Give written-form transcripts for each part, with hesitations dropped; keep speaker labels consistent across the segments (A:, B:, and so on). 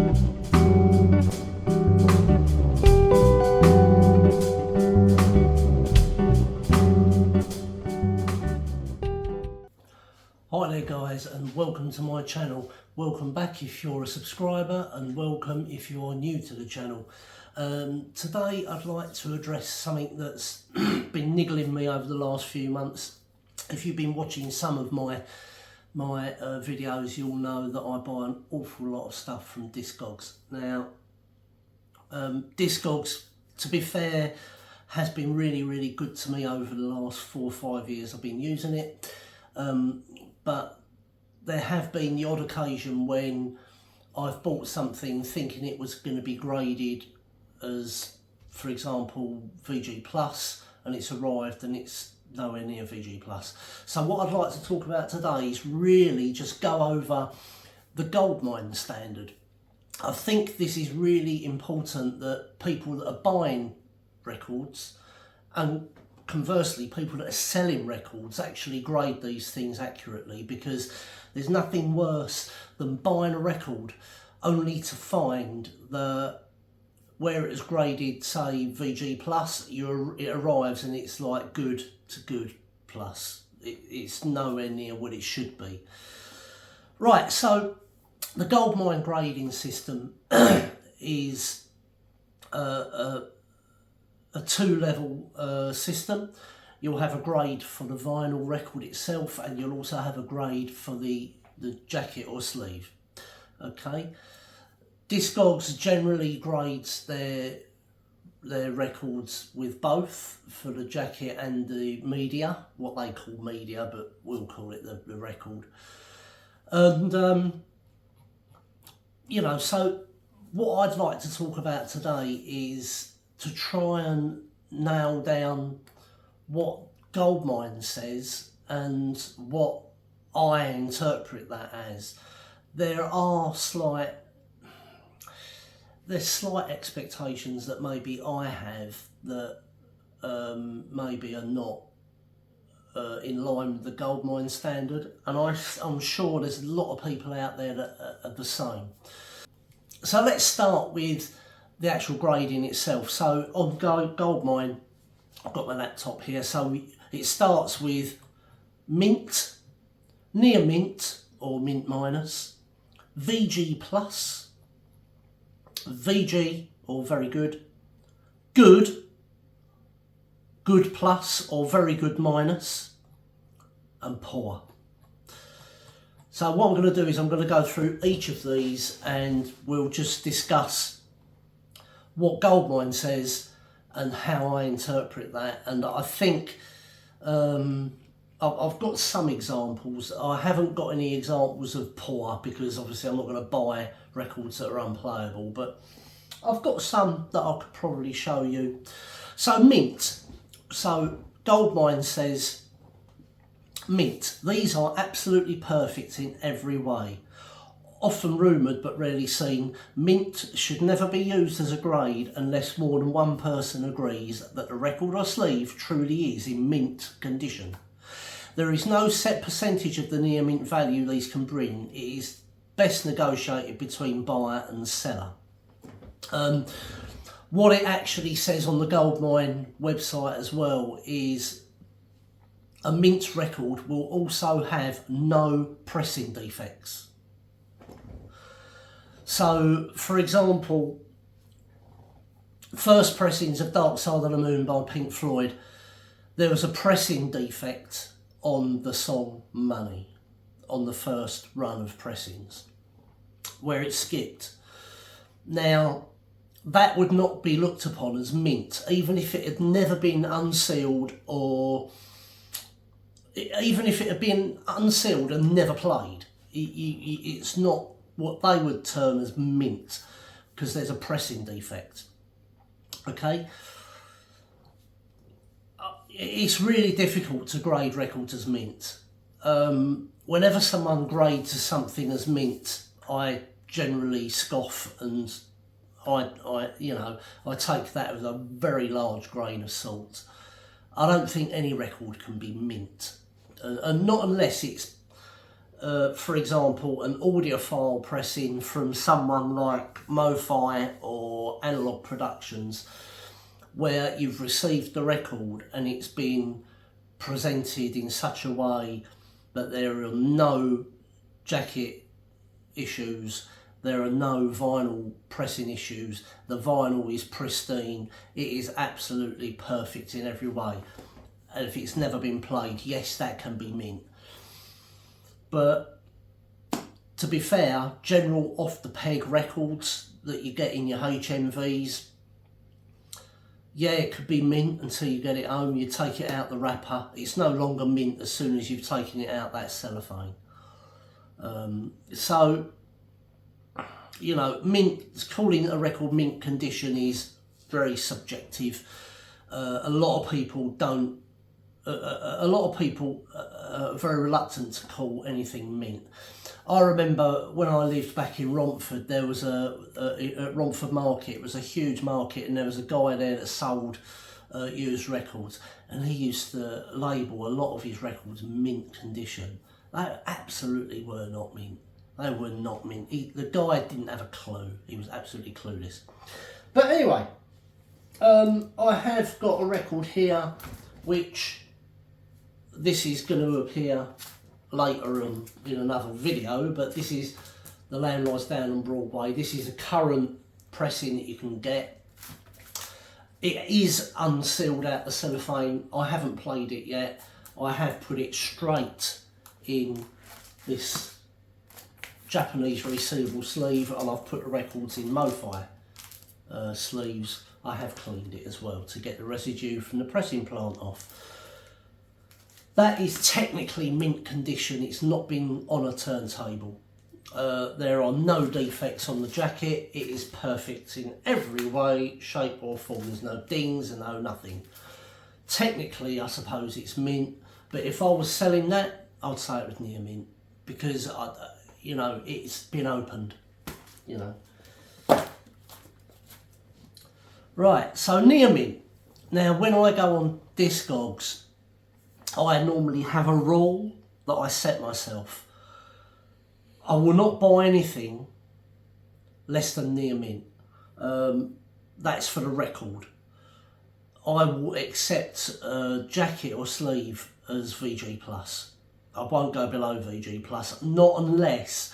A: Hi there guys, and welcome to my channel. Welcome back if you're a subscriber, and welcome if you're new to the channel. Today I'd like to address something that's been niggling me over the last few months. If you've been watching some of my videos, you'll know that I buy an awful lot of stuff from Discogs. Now, Discogs, to be fair, has been really good to me over the last 4 or 5 years I've been using it. But there have been the odd occasion when I've bought something thinking it was going to be graded as, for example, VG Plus, and it's arrived and it's nowhere near VG Plus. So what I'd like to talk about today is really just go over the Goldmine standard. I think this is really important that people that are buying records, and conversely people that are selling records, actually grade these things accurately, because there's nothing worse than buying a record only to find that where it is graded, say VG Plus, it arrives and it's like good to good plus. It's nowhere near what it should be. Right, so the Goldmine grading system is a two-level system. You'll have a grade for the vinyl record itself, and you'll also have a grade for the jacket or sleeve. Okay, Discogs generally grades their records with both, for the jacket and the media, what they call media, but we'll call it the record. And you know, so what I'd like to talk about today is to try and nail down what Goldmine says and what I interpret that as. There's slight expectations that maybe I have that maybe are not in line with the Goldmine standard, and I'm sure there's a lot of people out there that are the same. So let's start with the actual grading itself. So on Goldmine, I've got my laptop here, so it starts with mint, near mint or mint minus, VG plus, VG or very good, good, good plus or very good minus, and poor. So what I'm going to do is I'm going to go through each of these and we'll just discuss what Goldmine says and how I interpret that. And I think I've got some examples. I haven't got any examples of poor, because obviously I'm not going to buy records that are unplayable, but I've got some that I could probably show you. So mint. So Goldmine says mint. These are absolutely perfect in every way. Often rumoured but rarely seen, mint should never be used as a grade unless more than one person agrees that the record or sleeve truly is in mint condition. There is no set percentage of the near mint value these can bring. It is best negotiated between buyer and seller. What it actually says on the Goldmine website as well is a mint record will also have no pressing defects. So, for example, first pressings of Dark Side of the Moon by Pink Floyd, there was a pressing defect on the song Money, on the first run of pressings, where it skipped. Now, that would not be looked upon as mint, even if it had never been unsealed, or even if it had been unsealed and never played. It's not what they would term as mint, because there's a pressing defect. Okay, it's really difficult to grade records as mint. Whenever someone grades something as mint, I generally scoff, and I take that with a very large grain of salt. I don't think any record can be mint, and not unless it's for example, an audiophile pressing from someone like MoFi or Analog Productions, where you've received the record and it's been presented in such a way that there are no jacket issues, there are no vinyl pressing issues, the vinyl is pristine, it is absolutely perfect in every way. And if it's never been played, yes, that can be mint. But to be fair, general off-the-peg records that you get in your HMVs, yeah, it could be mint until you get it home, you take it out the wrapper. It's no longer mint as soon as you've taken it out that cellophane. So, you know, mint, calling a record mint condition is very subjective. A lot of people are very reluctant to call anything mint. I remember when I lived back in Romford, there was at Romford Market, it was a huge market, and there was a guy there that sold used records, and he used to label a lot of his records mint condition. They absolutely were not mint. They were not mint. The guy didn't have a clue. He was absolutely clueless. But anyway, I have got a record here, which this is going to appear later in another video, but this is The Land Lies Down on Broadway. This is a current pressing that you can get. It is unsealed out the cellophane. I haven't played it yet. I have put it straight in this Japanese resealable sleeve, and I've put the records in MoFi sleeves. I have cleaned it as well to get the residue from the pressing plant off. That is technically mint condition. It's not been on a turntable. There are no defects on the jacket. It is perfect in every way, shape or form. There's no dings and no nothing. Technically, I suppose it's mint, but if I was selling that, I'd say it was near mint, because it's been opened, Right, so near mint. Now, when I go on Discogs, I normally have a rule that I set myself. I will not buy anything less than near mint. That's for the record. I will accept a jacket or sleeve as VG+. I won't go below VG+, not unless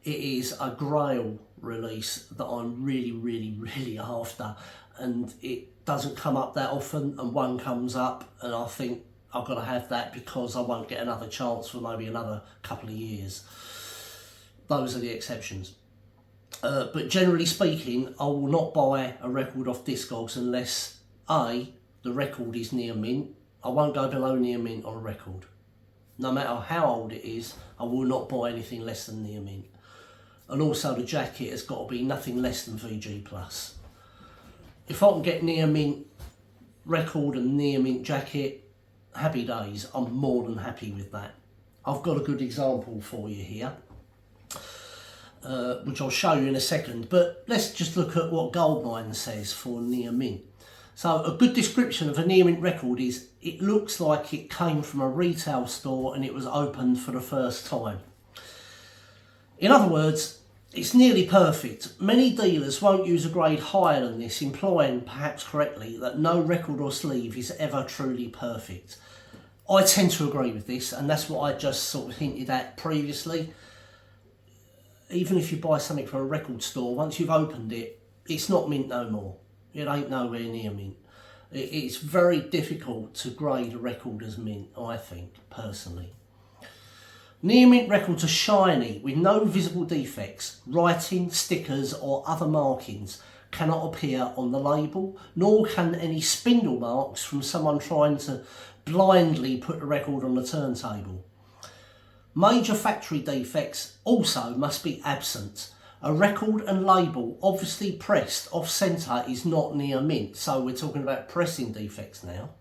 A: it is a Grail release that I'm really, really, really after, and it doesn't come up that often, and one comes up and I think I've got to have that because I won't get another chance for maybe another couple of years. Those are the exceptions. But generally speaking, I will not buy a record off Discogs unless A, the record is near mint. I won't go below near mint on a record. No matter how old it is, I will not buy anything less than near mint. And also the jacket has got to be nothing less than VG+. If I can get near mint record and near mint jacket, happy days. I'm more than happy with that. I've got a good example for you here, which I'll show you in a second, but let's just look at what Goldmine says for near mint. So a good description of a near mint record is, it looks like it came from a retail store and it was opened for the first time. In other words, it's nearly perfect. Many dealers won't use a grade higher than this, implying, perhaps correctly, that no record or sleeve is ever truly perfect. I tend to agree with this, and that's what I just sort of hinted at previously. Even if you buy something from a record store, once you've opened it, it's not mint no more. It ain't nowhere near mint. It's very difficult to grade a record as mint, I think, personally. Near mint records are shiny with no visible defects. Writing, stickers or other markings cannot appear on the label, nor can any spindle marks from someone trying to blindly put the record on the turntable. Major factory defects also must be absent. A record and label obviously pressed off centre is not near mint, so we're talking about pressing defects now.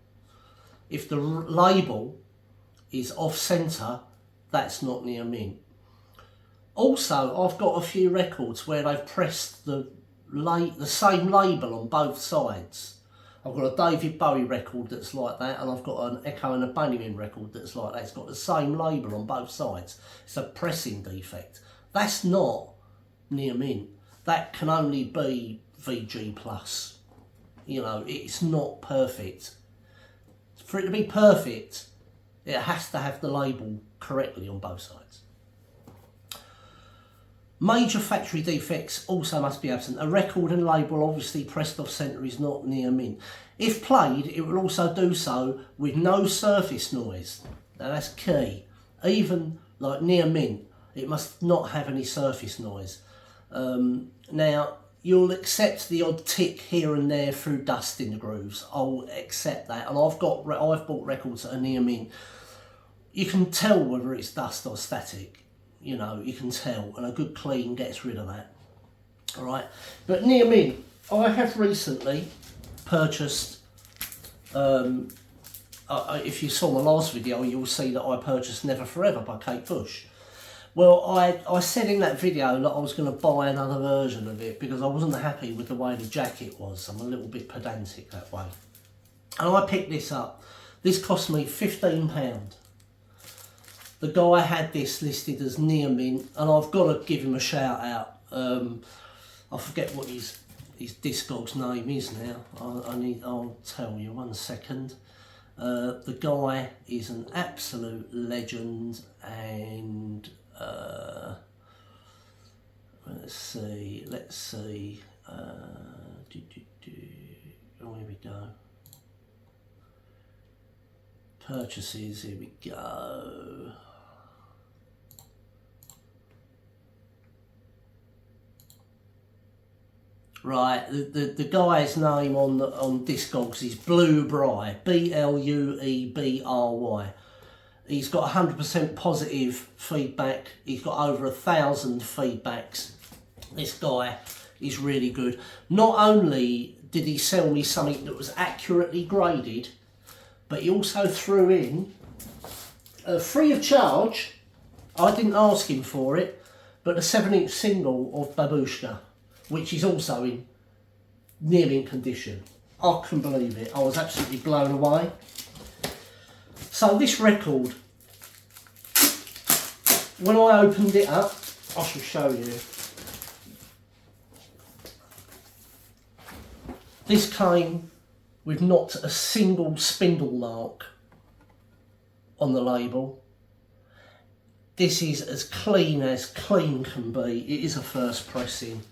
A: If the label is off centre, that's not near mint. Also, I've got a few records where they've pressed the same label on both sides. I've got a David Bowie record that's like that, and I've got an Echo and a Bunnyman record that's like that. It's got the same label on both sides. It's a pressing defect. That's not near mint. That can only be VG plus. You know, it's not perfect. For it to be perfect, it has to have the label correctly on both sides. Major factory defects also must be absent. A record and label obviously pressed off centre is not near mint. If played, it will also do so with no surface noise. Now that's key. Even like near mint, it must not have any surface noise. Now, you'll accept the odd tick here and there through dust in the grooves. I'll accept that, and I've bought records that are near mint. You can tell whether it's dust or static. You know, you can tell, and a good clean gets rid of that. All right, but near mint, I have recently purchased. If you saw my last video, you'll see that I purchased Never Forever by Kate Bush. Well, I said in that video that I was going to buy another version of it because I wasn't happy with the way the jacket was. I'm a little bit pedantic that way. And I picked this up. This cost me £15. The guy had this listed as near mint, and I've got to give him a shout out. I forget what his Discog's name is now. I'll tell you, 1 second. The guy is an absolute legend, and let's see. Oh, here we go. Purchases, here we go. Right, the guy's name on Discogs is Blue Bry, Bluebry. He's got 100% positive feedback. He's got over 1,000 feedbacks. This guy is really good. Not only did he sell me something that was accurately graded, but he also threw in, free of charge, I didn't ask him for it, but a 7-inch single of Babushka, which is also in near mint condition. I couldn't believe it. I was absolutely blown away. So this record, when I opened it up, I shall show you. This came with not a single spindle mark on the label. This is as clean can be. It is a first pressing.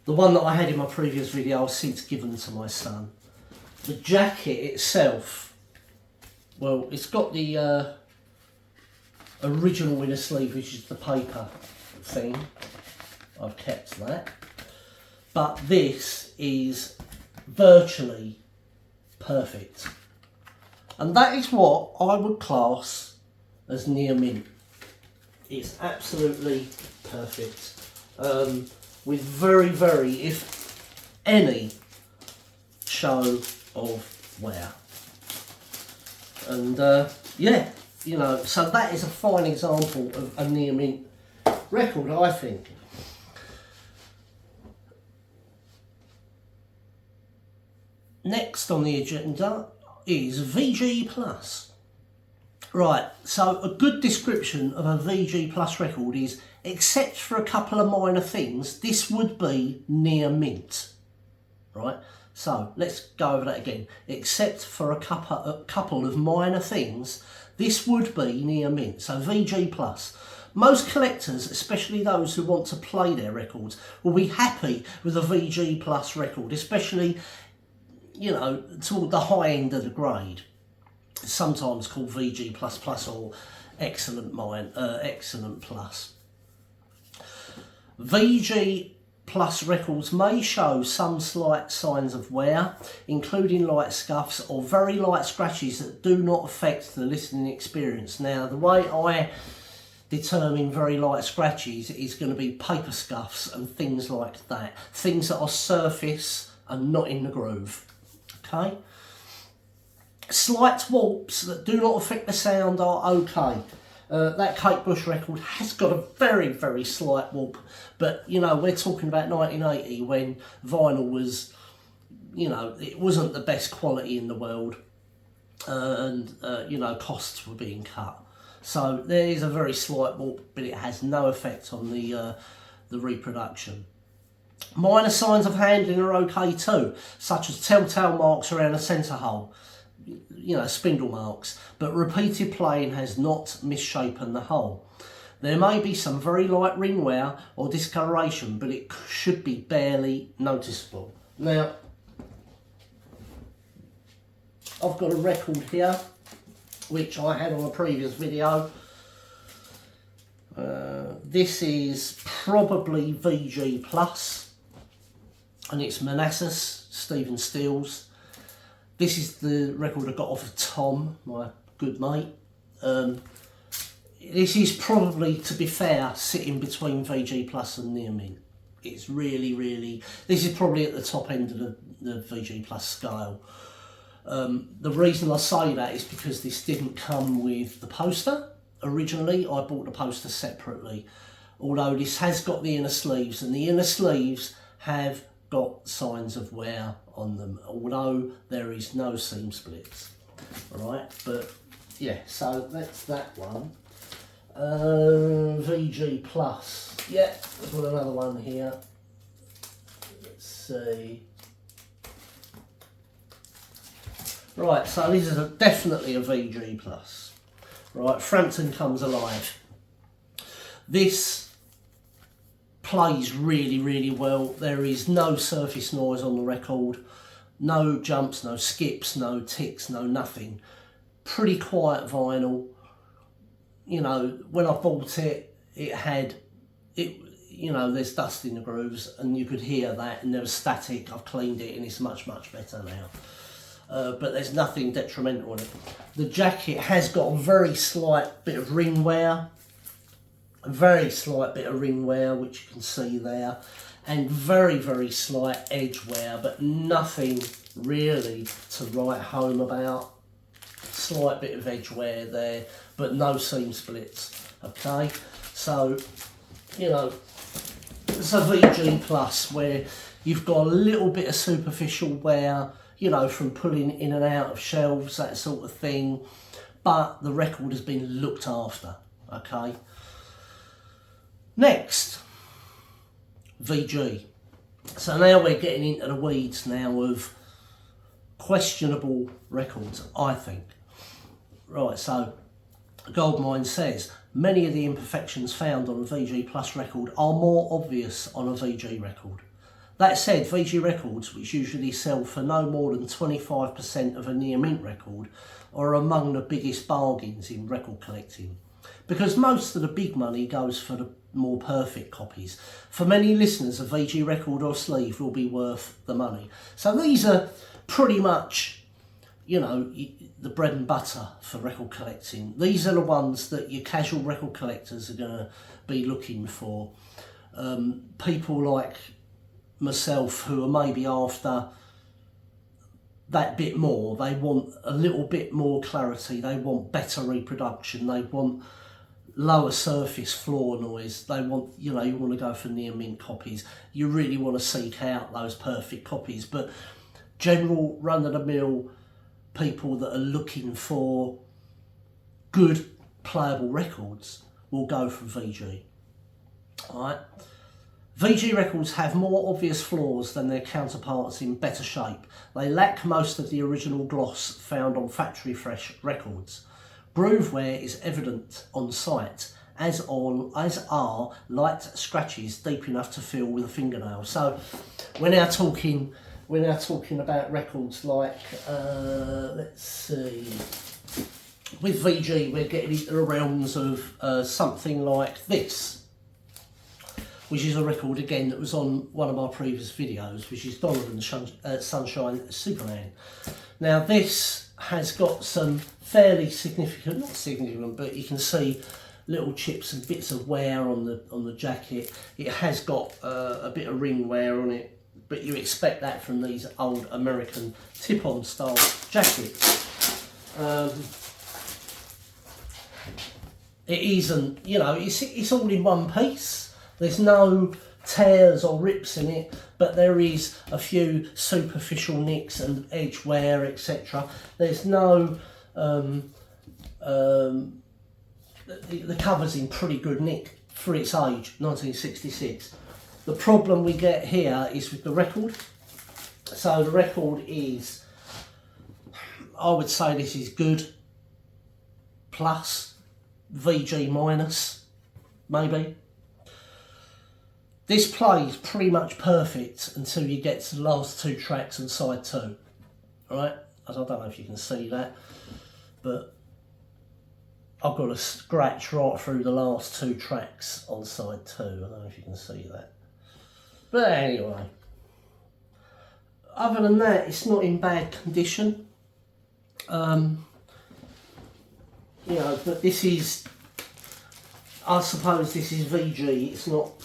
A: The one that I had in my previous video I've since given to my son. The jacket itself, well, it's got the original inner sleeve, which is the paper thing. I've kept that. But this is virtually perfect. And that is what I would class as near mint. It's absolutely perfect. With very, if any, show of wear. And yeah, you know, so that is a fine example of a near mint record, I think. Next on the agenda is VG Plus. Right, so a good description of a VG Plus record is, except for a couple of minor things, this would be near mint. Right, so let's go over that again. Except for a couple of minor things, this would be near mint. So VG Plus. Most collectors, especially those who want to play their records, will be happy with a VG Plus record, especially, you know, toward the high end of the grade. Sometimes called VG++ or Excellent Plus. VG Plus records may show some slight signs of wear, including light scuffs or very light scratches that do not affect the listening experience. Now, the way I determine very light scratches is going to be paper scuffs and things like that. Things that are surface and not in the groove. Okay? Slight warps that do not affect the sound are okay. That Kate Bush record has got a very slight warp, but you know, we're talking about 1980 when vinyl was you know, it wasn't the best quality in the world, and you know, costs were being cut. So there is a very slight warp, but it has no effect on the reproduction. Minor signs of handling are okay too, such as telltale marks around the centre hole, you know, spindle marks, but repeated playing has not misshapen the hole. There may be some very light ring wear or discoloration, but it should be barely noticeable. Now, I've got a record here, which I had on a previous video. This is probably VG Plus, and it's Manassas, Stephen Steele's. This is the record I got off of Tom, my good mate. This is probably, to be fair, sitting between VG Plus and Near Mint. It's really, this is probably at the top end of the VG Plus scale. The reason I say that is because this didn't come with the poster. Originally, I bought the poster separately, although this has got the inner sleeves, and the inner sleeves have got signs of wear on them, although there is no seam splits. Alright, but yeah, so that's that one. VG Plus, yeah, I've got another one here. Let's see. Right, so this is definitely a VG Plus. Right, Frampton Comes Alive. This plays really well. There is no surface noise on the record. No jumps, no skips, no ticks, no nothing. Pretty quiet vinyl. You know, when I bought it, you know, there's dust in the grooves and you could hear that, and there was static. I've cleaned it and it's much better now. But there's nothing detrimental on it. The jacket has got a very slight bit of ring wear. A very slight bit of ring wear, which you can see there. And very slight edge wear, but nothing really to write home about. Slight bit of edge wear there, but no seam splits. Okay, so, you know, it's a VG Plus where you've got a little bit of superficial wear, you know, from pulling in and out of shelves, that sort of thing, but the record has been looked after. Okay, next, VG. So now we're getting into the weeds now of questionable records, I think. Right, so Goldmine says, many of the imperfections found on a VG Plus record are more obvious on a VG record. That said, VG records, which usually sell for no more than 25% of a near mint record, are among the biggest bargains in record collecting, because most of the big money goes for the more perfect copies. For many listeners, a VG record or sleeve will be worth the money. So these are pretty much, you know, the bread and butter for record collecting. These are the ones that your casual record collectors are going to be looking for. People like myself who are maybe after that bit more, they want a little bit more clarity, they want better reproduction, they want lower surface floor noise, they want, you know, you want to go for near mint copies, you really want to seek out those perfect copies. But general run-of-the-mill people that are looking for good playable records will go for VG. Alright, VG records have more obvious flaws than their counterparts in better shape. They lack most of the original gloss found on factory fresh records. Groove wear is evident on sight, as are light scratches deep enough to feel with a fingernail. So we're now talking about records like, let's see, with VG we're getting into the realms of something like this, which is a record again that was on one of my previous videos, which is Donovan Sunshine Superman. Now this has got some fairly significant, not significant, but you can see little chips and bits of wear on the jacket. It has got a bit of ring wear on it, but you expect that from these old American tip-on style jackets. It isn't, you know, it's all in one piece. There's no tears or rips in it, but there is a few superficial nicks and edge wear, etc. There's no the cover's in pretty good nick for its age, 1966. The problem we get here is with the record. So the record is, I would say this is good plus, VG minus, maybe. This plays pretty much perfect until you get to the last two tracks on side 2. Alright, I don't know if you can see that, but I've got a scratch right through the last 2 tracks on side 2. I don't know if you can see that. But anyway, other than that, it's not in bad condition. You know, but this is, I suppose this is VG, it's not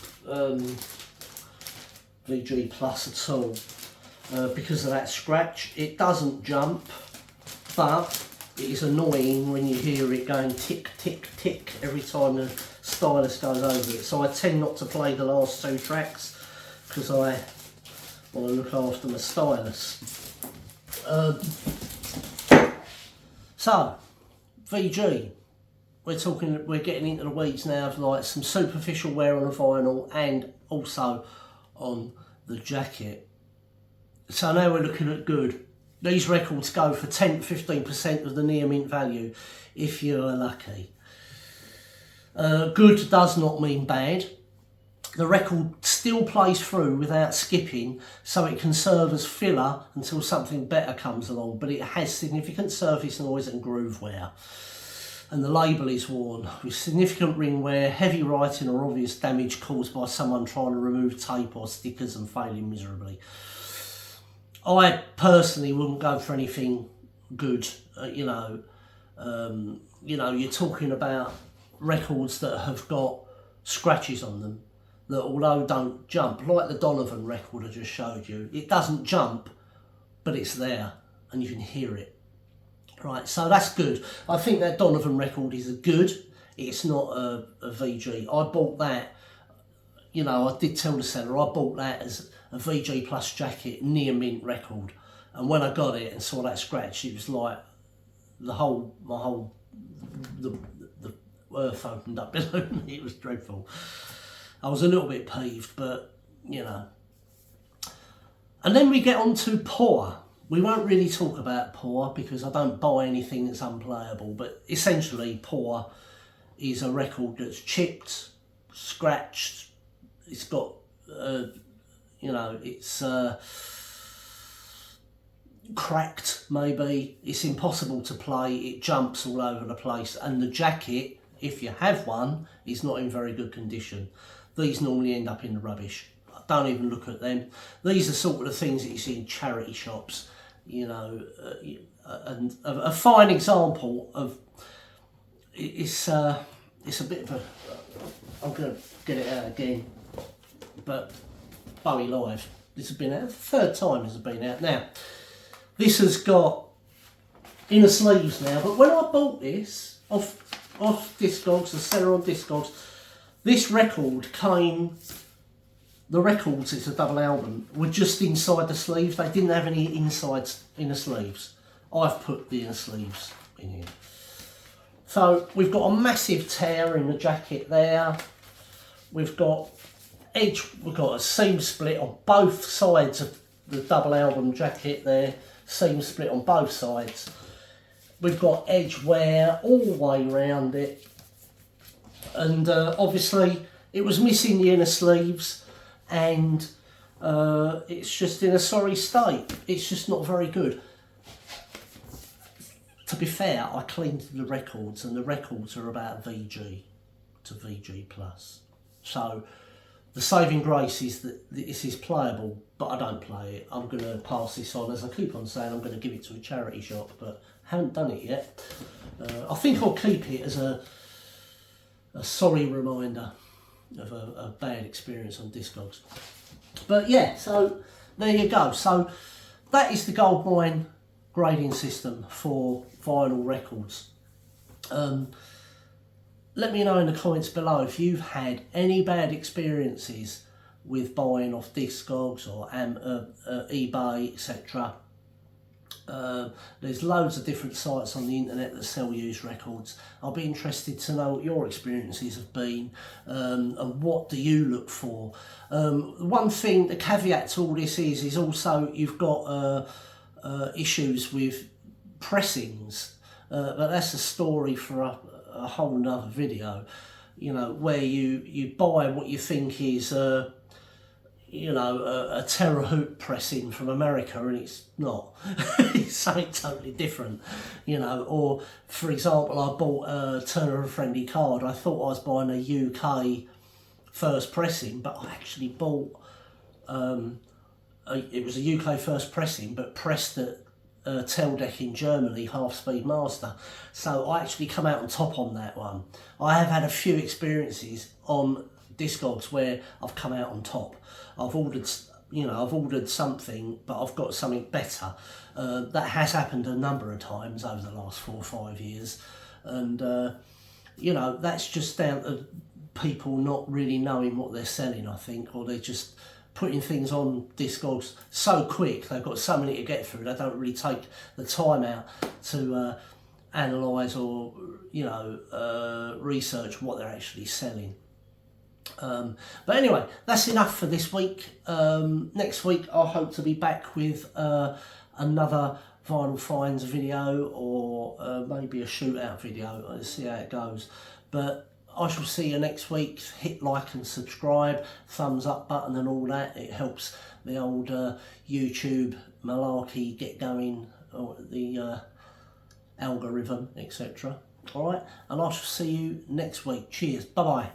A: VG plus at all, because of that scratch. It doesn't jump, but it is annoying when you hear it going tick, tick, tick every time the stylus goes over it. So I tend not to play the last 2 tracks because I want to look after my stylus. So, VG. We're getting into the weeds now of like some superficial wear on the vinyl and also on the jacket. So now we're looking at good. These records go for 10-15% of the near mint value if you're lucky. Good does not mean bad. The record still plays through without skipping, so it can serve as filler until something better comes along, but it has significant surface noise and groove wear. And the label is worn with significant ring wear, heavy writing or obvious damage caused by someone trying to remove tape or stickers and failing miserably. I personally wouldn't go for anything good. You're talking about records that have got scratches on them that, although don't jump, like the Donovan record I just showed you, it doesn't jump, but it's there and you can hear it. Right, so that's good. I think that Donovan record is good. It's not a VG. I bought that, I did tell the seller, I bought that as a VG plus jacket near mint record. And when I got it and saw that scratch, it was like the earth opened up below me. It was dreadful. I was a little bit peeved, but, And then we get on to Poor. We won't really talk about Poor because I don't buy anything that's unplayable, but essentially Poor is a record that's chipped, scratched, it's got, it's cracked maybe, it's impossible to play, it jumps all over the place, and the jacket, if you have one, is not in very good condition. These normally end up in the rubbish. Don't even look at them. These are sort of the things that you see in charity shops. And a fine example of it's a bit of a, I'm going to get it out again, but Bowie Live, this has been out, the 3rd time this has been out. Now this has got inner sleeves now, but when I bought this off Discogs, the seller on Discogs, this record came, the records, it's a double album, were just inside the sleeves. They didn't have any inner sleeves. I've put the inner sleeves in here. So we've got a massive tear in the jacket there. We've got a seam split on both sides of the double album jacket there. Seam split on both sides. We've got edge wear all the way around it. And obviously it was missing the inner sleeves, and it's just in a sorry state. It's just not very good. To be fair, I cleaned the records, and the records are about VG to VG plus. So the saving grace is that this is playable, but I don't play it. I'm going to pass this on, as I keep on saying, I'm going to give it to a charity shop, but haven't done it yet. I think I'll keep it as a sorry reminder of a bad experience on Discogs. But yeah, so there you go. So that is the Goldmine grading system for vinyl records. Let me know in the comments below if you've had any bad experiences with buying off Discogs or eBay, etc. There's loads of different sites on the internet that sell used records. I'll be interested to know what your experiences have been, and what do you look for. One thing, the caveat to all this is also you've got issues with pressings, but that's a story for a whole nother video. You know, where you buy what you think is you know, a terahoot pressing from America, and it's not. It's something totally different, you know. Or, for example, I bought a Turner and Friendly card. I thought I was buying a UK first pressing, but I actually bought, it was a UK first pressing, but pressed at Teldec in Germany, half-speed master. So I actually come out on top on that one. I have had a few experiences on Discogs where I've come out on top. I've ordered, you know, I've ordered something, but I've got something better. That has happened a number of times over the last 4 or 5 years, and you know, that's just down to people not really knowing what they're selling, I think, or they're just putting things on Discogs so quick. They've got so many to get through. They don't really take the time out to analyse or, you know, research what they're actually selling. But anyway, that's enough for this week. Next week I hope to be back with another vinyl finds video, or maybe a shootout video. Let's see how it goes. But I shall see you next week. Hit like and subscribe, thumbs up button and all that. It helps the old YouTube malarkey get going, or the algorithm, etc. Alright, and I shall see you next week. Cheers, bye bye.